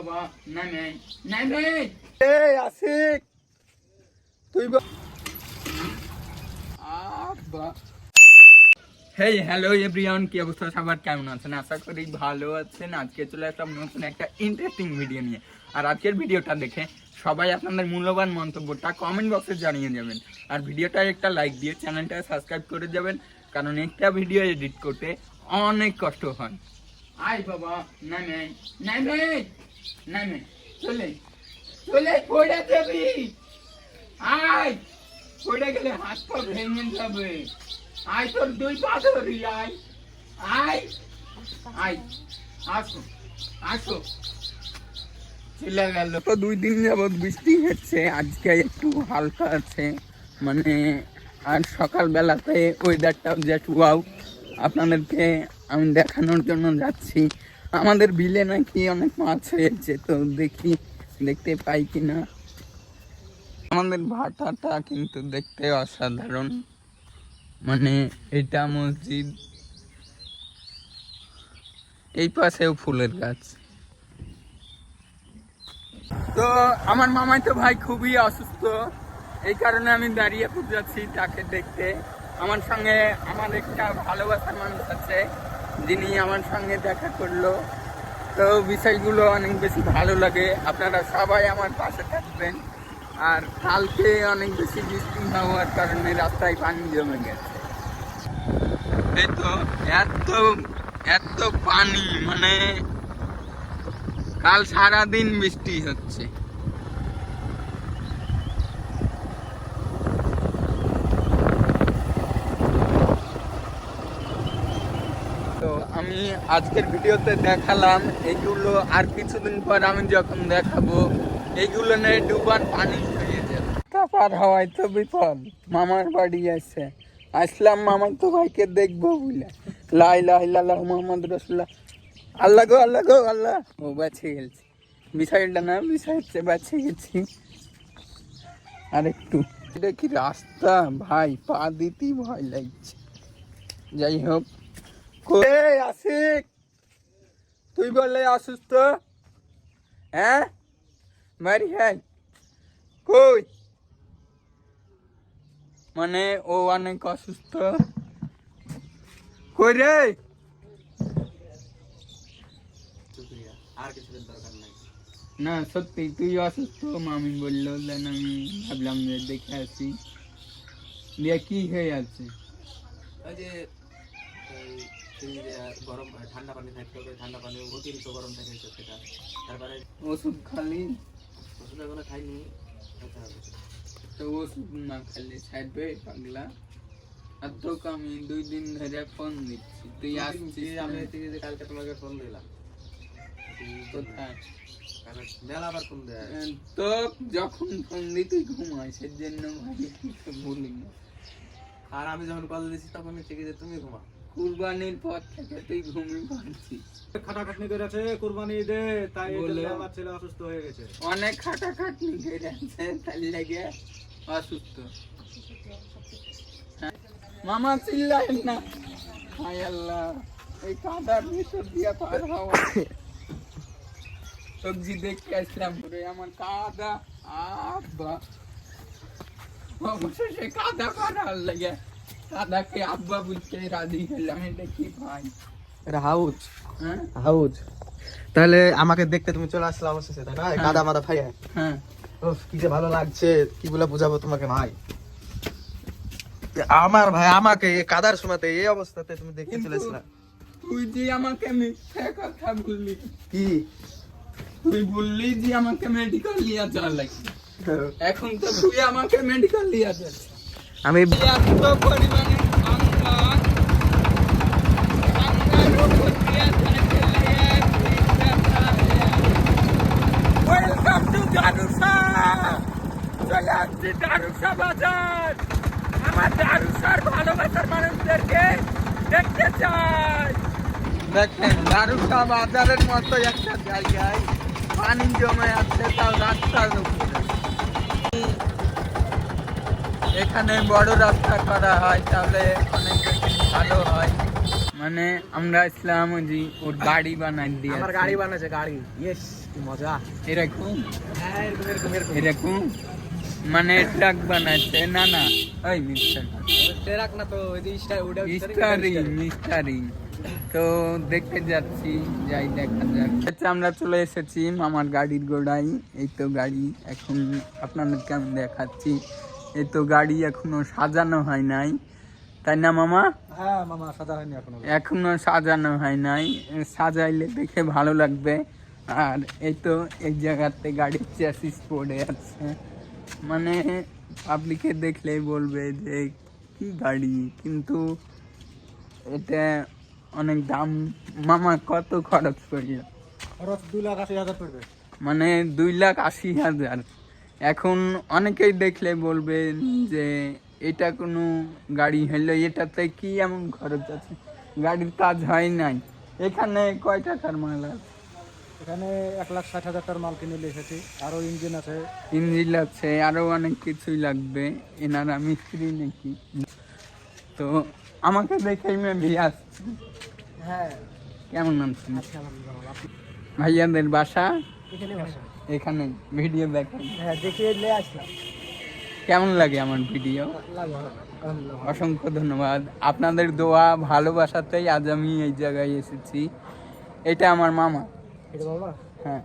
বাবা নামে নামে এই আশিক তুই হেই হ্যালো এভরিওয়ান, কি অবস্থা সবার, কেমন আছেন? আশা করি ভালো আছেন। আজকে চলে আসলাম নতুন একটা ইন্টারেস্টিং ভিডিও নিয়ে। আর আজকের ভিডিওটা দেখে সবাই আপনাদের মূল্যবান মন্তব্যটা কমেন্ট বক্সে জানিয়ে যাবেন। আর ভিডিওটা একটা লাইক দিয়ে চ্যানেলটা সাবস্ক্রাইব করে যাবেন, কারণ একটা ভিডিও এডিট করতে অনেক কষ্ট হয়। আয় বাবা নামে নামে নামে চলে চলে পড়ে যাবি। আয় পড়ে গেলে হাত পা ভেঙে যাবে। আয় তোর দুই পা ধরি। আয় আয় আয় আসো আসো। চলে গেল তো 2 দিন যাবত বৃষ্টি হচ্ছে, আজকে একটু হালকা আছে মানে। আর সকালবেলাতে ওয়েদারটাও জাস্ট ওয়াও। আপনাদেরকে আমি দেখানোর জন্য যাচ্ছি। আমাদের বিলে নাকি অনেক মাছ হয়েছে, তো দেখি দেখতে পাই কিনা। আমাদের ভাটাটা কিন্তু দেখতে অসাধারণ, মানে এটা মসজিদ, এই পাশেও ফুলের গাছ। তো আমার মামাই তো ভাই খুবই অসুস্থ, এই কারণে আমি দাঁড়িয়ে যাচ্ছি তাকে দেখতে। আমার সঙ্গে আমার একটা ভালোবাসার মানুষ আছে, যিনি আমার সঙ্গে দেখা করলো। তো বিষয়গুলো অনেক বেশি ভালো লাগে। আপনারা সবাই আমার পাশে থাকবেন। আর কালকে অনেক বেশি বৃষ্টি হওয়ার কারণে রাস্তায় পানি জমে গেছে। এই তো এত এত পানি, মানে কাল সারাদিন বৃষ্টি হচ্ছে। তো আমি আজকের ভিডিওতে দেখালাম এইগুলো, আর কিছুদিন পর আমি যখন দেখাবো এইগুলো নিয়ে ডুবান পানি হয়ে যাবে। পার হওয়ায় তো বিপদ। মামার বাড়ি আছে, আসলাম মামার তো ভাইকে দেখবো বলে। লা ইলাহা ইল্লাল্লাহু মুহাম্মাদুর রাসূলুল্লাহ। আল্লাহ গো আল্লাহ গো আল্লাহ। ও বাঁচে গেছি, বিষয়টা না, বিষয় হচ্ছে বাঁচে গেছি। আর একটু এটা কি রাস্তা ভাই, পা দিতেই ভয় লাগছে। যাই হোক, আশিক তুই বললে অসুস্থ, হ্যাঁ বাড়ি হ্যাঁ কই, মানে ও অনেক অসুস্থ। কই রে? না সত্যি তুই অসুস্থ, মামি বললো, দেন আমি ভাবলাম যে দেখে আসি। দিয়ে কি হয়ে আছে? গরম ঠান্ডা পানি থাকতে হবে, ঠান্ডা পানি অতিরিক্ত গরম থাকে সেটা। তারপরে ওষুধ খালি? ওষুধ এখনো খাইনি, তো ওষুধ না খেলে ছাড়বে পাগলা। আর তোকে আমি 2 দিন ধরে ফোন দিচ্ছি, তুই আসছিস। আমি কালকে তোমাকে ফোন দিলাম, কোথায় মেলা আবার ফোন দেয়। তো যখন ফোন দিই তুই ঘুমাই, সেজন্য ভাই ভুলি না। আর আমি যখন কল দিচ্ছি তখন থেকে যে তুমি ঘুমা। কুরবানির পর থেকে তুই ঘুমিয়ে পাচ্ছিস। খাটাখাটনি করেছে কুরবানি ঈদে, তাই আমার ছেলে অসুস্থ হয়ে গেছে। অনেক খাটাখাটনি করেছে, তাই লেগে অসুস্থ। মামা চিল্লাই না, হায় আল্লাহ, এই কাদার ভিতর দিয়ে পার হওয়া। সবজি দেখতে আসলাম পরে আমার কাদা, আব্বা অবশেষে কাদা করার লাগে। কাদাকে আব্বা বলতে রাজি হলাম। এটা কি ভাই? এটা হাউজ। হ্যাঁ হাউজ। তাহলে আমাকে দেখতে তুমি চলে আসলে আমার সাথে, তাই না? কাদা মাদা ভাই। হ্যাঁ, কি যে ভালো লাগছে, কি বলে বুঝাবো তোমাকে ভাই। আমার ভাই আমাকে কাদার সময়তে এই অবস্থাতে তুমি দেখতে চলেছিলা। তুই যে আমাকে মিথ্যা কথা বললি। কি তুই বললি যে আমাকে মেডিকেল নিয়ে যাওয়ার লাগে, এখন তো তুই আমাকে মেডিকেল নিয়ে যাচ্ছিস। আমি এত পরিমাণে ওয়েলকাম টু দারুসা। চলে আসছি দারুসা বাজার। আমার দারুসার ভালোবাসার মানুষদেরকে দেখতে চাই। দেখেন দারুসা বাজারের মতো একটা জায়গায় পানি জমে আছে, তাও রাস্তার উপরে। এখানে বড় রাস্তা করা হয় তাহলে অনেক বেশি ভালো হয়, মানে আমরা ইসলাম ওই ওর গাড়ি বানাই দিয়ে আমার গাড়ি বানাচ্ছে গাড়ি ইয়েস কি মজা এরকম হ্যাঁ এরকম এরকম এরকম এরকম মানে ট্রাক বানাচ্ছে না না ওই মিস্টার ট্রাক না তো ওই যে ওটা মিস্টারিং তো দেখতে যাচ্ছি যাই দেখা যাক আচ্ছা আমরা চলে এসেছি মামার গাড়ির গোড়ায় এই তো গাড়ি এখন আপনাদেরকে আমি দেখাচ্ছি এই তো গাড়ি এখনো সাজানো হয় নাই তাই না মামা হ্যাঁ মামা সাদা হয়নি এখনো সাজানো হয় নাই সাজাইলে দেখে ভালো লাগবে আর এই তো এক জায়গাতে গাড়ির চ্যাসিস পড়ে আছে মানে পাবলিকে দেখলেই বলবে যে কি গাড়ি কিন্তু এটা অনেক দাম মামা কত খরচ করল খরচ 2,80,000 পড়বে মানে 2,80,000 এখন অনেকেই দেখলে বলবে যে এটা কোনো গাড়ি হলো এটাতে কি এমন খরচ আছে গাড়ির কাজ হয় নাই এখানে কয় টাকার মাল আছে এখানে 1,60,000 টাকার মাল কিনে নিয়ে এসেছি আরো ইঞ্জিন আছে ইঞ্জিন আছে আরো অনেক কিছুই লাগবে এনারা মিস্ত্রি নাকি তো আমাকে দেখেই মেবি আসছে হ্যাঁ কেমন আছেন ভাইয়াদের বাসা এখানে বসা এখানে ভিডিও দেখেন হ্যাঁ দেখিয়ে নিয়ে আসলাম কেমন লাগে আমার ভিডিও অসংখ্য ধন্যবাদ আপনাদের দোয়া ভালোবাসাতেই আজ আমি এই জায়গায় এসেছি এটা আমার মামা এটা বাবা হ্যাঁ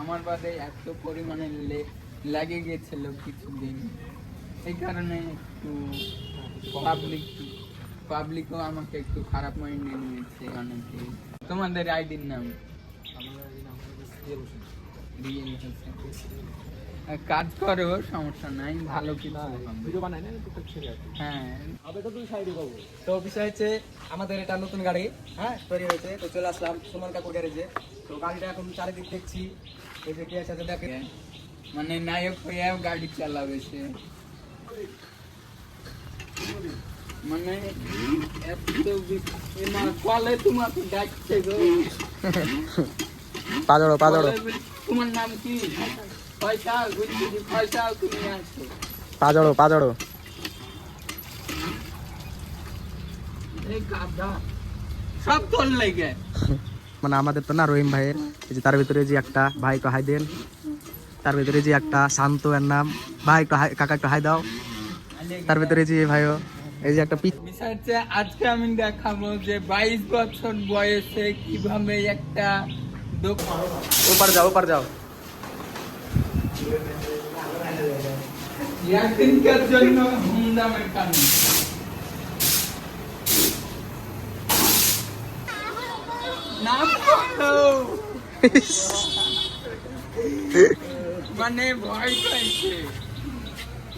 আমার বাদে এত পরিমাণে লাগে গেছিল কিছুদিন এই কারণে একটু পাবলিকও আমাকে একটু খারাপ মাইন্ডে নিয়েছে অনেকে তোমাদের আইডির নাম রিয়েল হোসেন। কাজ করো সমস্যা নাই ভালো কিছু ভিডিও বানাই না তো ছেড়ে আছে হ্যাঁ আবে তো তুই সাইডে পাবো তো বিষয় হচ্ছে আমাদের এটা নতুন গাড়ি হ্যাঁ তৈরি হয়েছে তো চলে আসলাম সুমন কাকুর গ্যারেজে তো গাড়িটা এখন চারিদিক দেখছি এই যে কে আছে দেখে মানে নায়ক হয়েও গাড়ি চালাবে সে মানে এত কলে তোমাকে ডাকছে গো পাজড়ো তোমার নাম কি পয়সা বুঝছি পয়সা তুমি আসো পাজড়ো এই গাধা সব তোর লেগে মানে আমাদের তো না রহিম ভাইয়ের এই যে তার ভিতরে যে একটা ভাই একটু হাই দেন তার ভিতরে যে একটা শান্ত এর নাম ভাই একটু কাকা একটু হাই দাও তার ভিতরে যে ভাইও এই যে একটা বিষয় হচ্ছে আজকে আমি দেখাবো যে 22 বছর বয়সে কিভাবে একটা দোকান ওপার যাও এখনকার জন্য হুমদামের কারণ না মানে ভয় পাইছে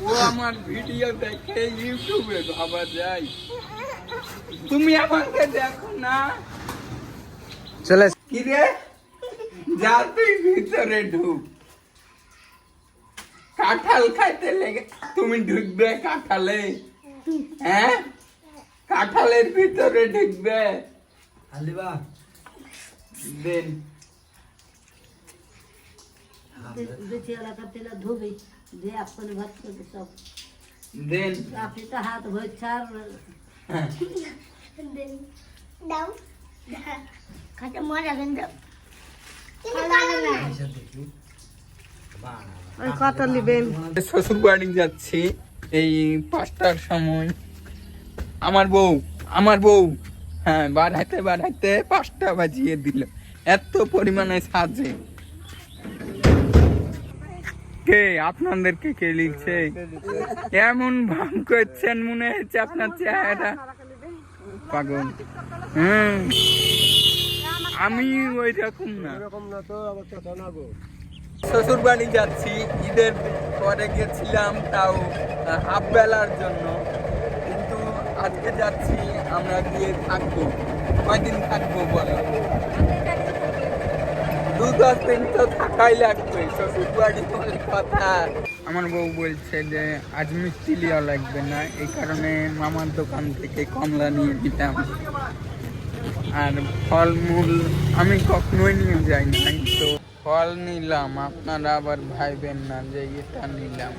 ও আমার ভিডিও দেখে ইউটিউবে ভাবা যায় তুমি আমাকে দেখো না চলে কি রে যা তুই ভিতরে ঢুক কাঁঠাল খাইতে লেগে তুমি ঢুকবে কাঁঠালে হ্যাঁ কাঁঠালের ভিতরে ঢুকবে আলিবা দেন बेचे वाला का तेला धोबे दे अपन भात कर सब দেন काफी तो हाथ भर चार দাও খাতে মজা কিন্তু ওই কত নিবেন শ্বশুর বাড়ি যাচ্ছি এই 5টার সময় আমার বউ হ্যাঁ বাড়াইতে 5টা বাজিয়ে দিল এত পরিমাণে সাজে কে আপনাদেরকে কে লিখছে এমন ভাব করছেন মনে হচ্ছে আপনার চেহারা পাগল আমি ওই রকম না শ্বশুর বাড়ি যাচ্ছি ঈদের পরে গেছিলাম তাও হাফ বেলার জন্য কিন্তু আজকে যাচ্ছি আমরা গিয়ে থাকবো কয়দিন থাকবো বলো 2-10 দিন তো থাকাই লাগবে শ্বশুর বাড়ি বলে কথা আমার বউ বলছে যে আজ মিষ্টি লিয়া লাগবে না এই কারণে মামার দোকান থেকে কমলা নিয়ে দিতাম আর ফলমূল আমি কখনোই নিয়ে যাই নাই তো ফল নিলাম, আপনারা আবার ভাইবেন না যে এটা নিলাম।